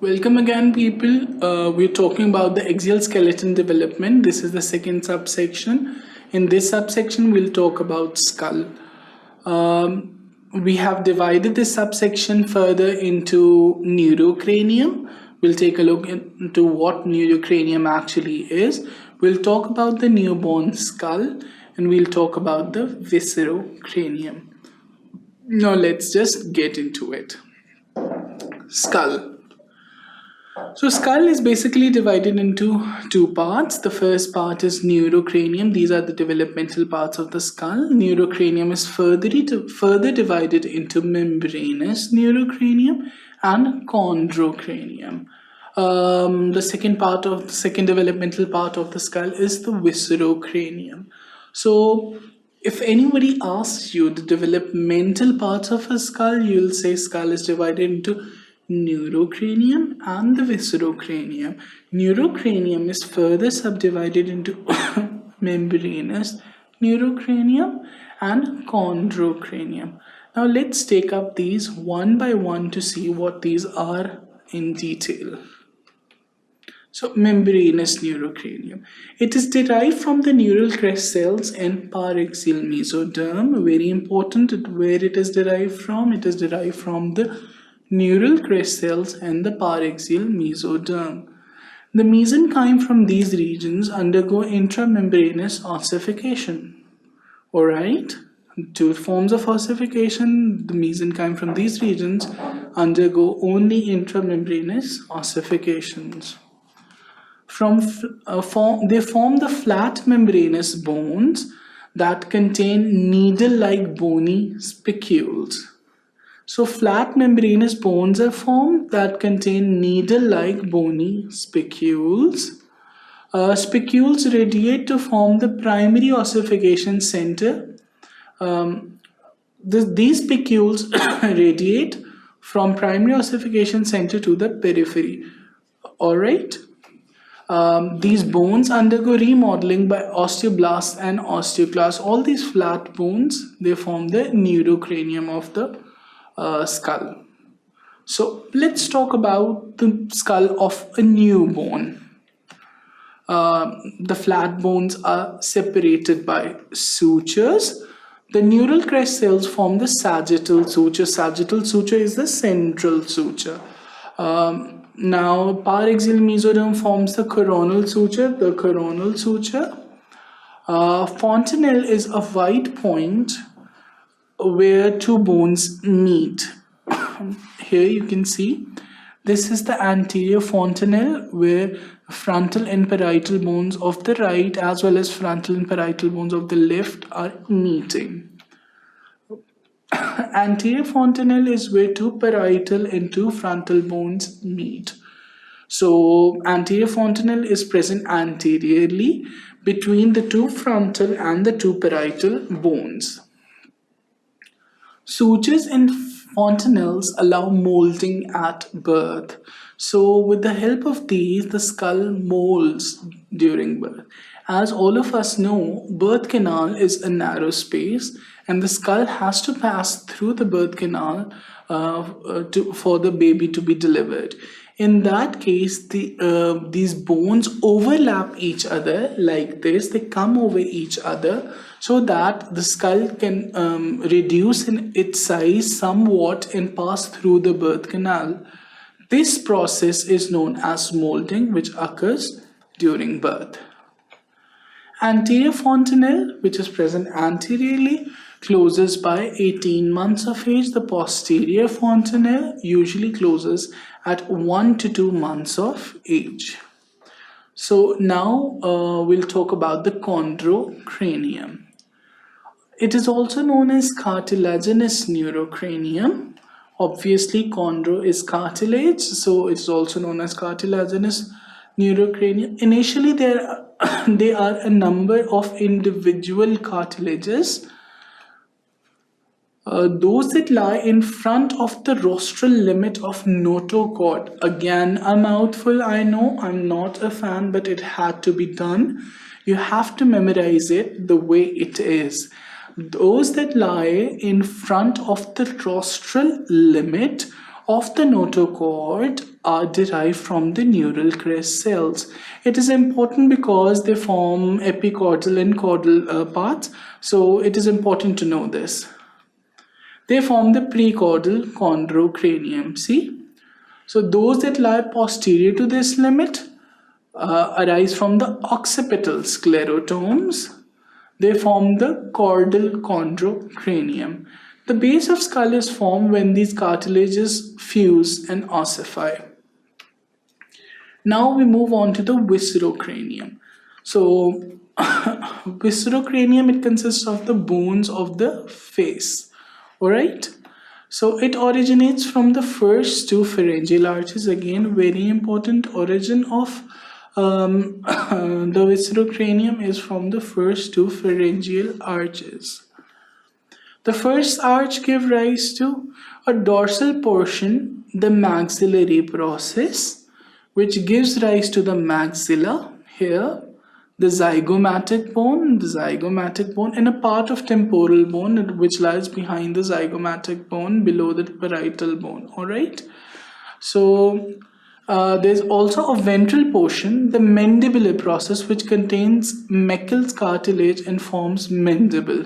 Welcome again, people. We're talking about the axial skeleton development. This is the second subsection. In this subsection, we'll talk about skull. We have divided this subsection further into neurocranium. We'll take a look into what neurocranium actually is. We'll talk about the newborn skull, and we'll talk about the viscerocranium. Now let's just get into it. Skull. So skull is basically divided into two parts. The first part is neurocranium. These are the developmental parts of the skull. Neurocranium is further divided into membranous neurocranium and chondrocranium. The second developmental part of the skull is the viscerocranium. So if anybody asks you the developmental parts of a skull, you'll say skull is divided into neurocranium and the viscerocranium. Neurocranium is further subdivided into membranous neurocranium and chondrocranium. Now let's take up these one by one to see what these are in detail. So membranous neurocranium. It is derived from the neural crest cells in paraxial mesoderm. Very important where it is derived from. It is derived from the neural crest cells and the paraxial mesoderm. The mesenchyme from these regions undergo intramembranous ossification. Alright, two forms of ossification. The mesenchyme from these regions undergo only intramembranous ossifications. They form the flat membranous bones that contain needle-like bony spicules. So flat membranous bones are formed that contain needle-like bony spicules. Spicules radiate to form the primary ossification center. These spicules radiate from primary ossification center to the periphery. Alright. These bones undergo remodeling by osteoblasts and osteoclasts. All these flat bones, they form the neurocranium of the skull. So let's talk about the skull of a newborn. The flat bones are separated by sutures. The neural crest cells form the sagittal suture. Sagittal suture is the central suture. Now paraxial mesoderm forms the coronal suture. The coronal suture. Fontanelle is a white point where two bones meet. Here you can see this is the anterior fontanelle where frontal and parietal bones of the right as well as frontal and parietal bones of the left are meeting. Anterior fontanelle is where two parietal and two frontal bones meet. So anterior fontanelle is present anteriorly between the two frontal and the two parietal bones. Sutures and fontanelles allow molding at birth. So with the help of these, the skull molds during birth. As all of us know, birth canal is a narrow space and the skull has to pass through the birth canal for the baby to be delivered. In that case, these bones overlap each other like this. They come over each other so that the skull can reduce in its size somewhat and pass through the birth canal. This process is known as molding, which occurs during birth. Anterior fontanelle, which is present anteriorly, closes by 18 months of age. The posterior fontanelle usually closes at 1 to 2 months of age. So now we'll talk about the chondrocranium. It is also known as cartilaginous neurocranium. Obviously, chondro is cartilage, so it's also known as cartilaginous neurocranium. Initially, there are a number of individual cartilages. Those that lie in front of the rostral limit of notochord. Again, a mouthful, I know, I'm not a fan, but it had to be done. You have to memorize it the way it is. Those that lie in front of the rostral limit of the notochord are derived from the neural crest cells. It is important because they form epicaudal and caudal parts, so it is important to know this. They form the precaudal chondrocranium. See? So those that lie posterior to this limit arise from the occipital sclerotomes. They form the caudal chondrocranium. The base of skull is formed when these cartilages fuse and ossify. Now we move on to the viscerocranium. So viscerocranium, it consists of the bones of the face. Alright? So it originates from the first two pharyngeal arches. Again, very important origin of the viscerocranium is from the first two pharyngeal arches. The first arch gives rise to a dorsal portion, the maxillary process, which gives rise to the maxilla here, the zygomatic bone, and a part of temporal bone which lies behind the zygomatic bone below the parietal bone. Alright? So there's also a ventral portion, the mandibular process, which contains Meckel's cartilage and forms mandible.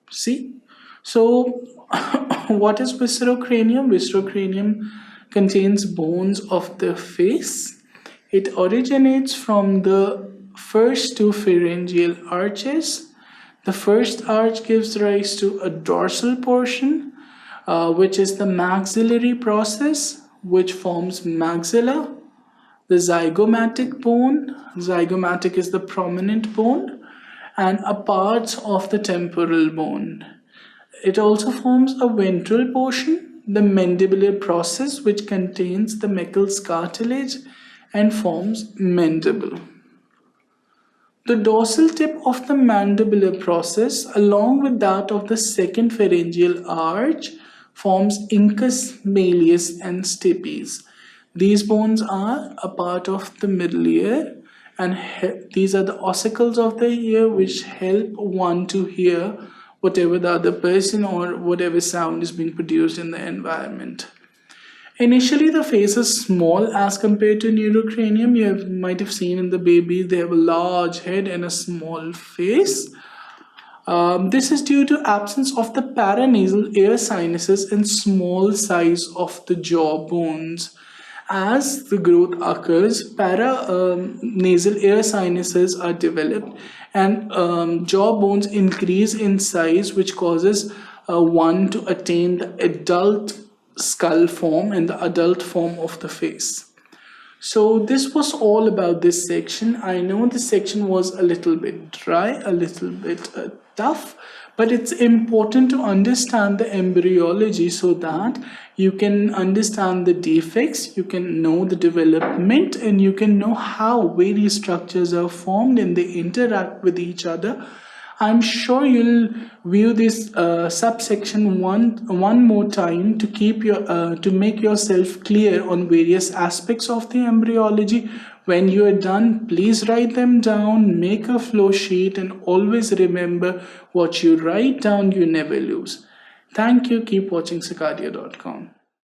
See? So what is viscerocranium? Viscerocranium contains bones of the face. It originates from the first two pharyngeal arches. The first arch gives rise to a dorsal portion, which is the maxillary process, which forms maxilla. The zygomatic bone, zygomatic is the prominent bone, and a part of the temporal bone. It also forms a ventral portion, the mandibular process, which contains the Meckel's cartilage and forms mandible. The dorsal tip of the mandibular process, along with that of the second pharyngeal arch, forms incus malleus and stipes. These bones are a part of the middle ear, and these are the ossicles of the ear which help one to hear whatever the other person or whatever sound is being produced in the environment. Initially, the face is small as compared to neurocranium. You might have seen in the baby, they have a large head and a small face. This is due to absence of the paranasal ear sinuses and small size of the jaw bones. As the growth occurs, paranasal ear sinuses are developed and jaw bones increase in size, which causes one to attain the adult skull form and the adult form of the face. So this was all about this section. I know this section was a little bit dry, a little bit tough, but it's important to understand the embryology so that you can understand the defects, you can know the development, and you can know how various structures are formed and they interact with each other. I'm sure you'll view this subsection one more time to keep to make yourself clear on various aspects of the embryology. When you are done, please write them down, make a flow sheet, and always remember, what you write down, you never lose. Thank you. Keep watching sqadia.com.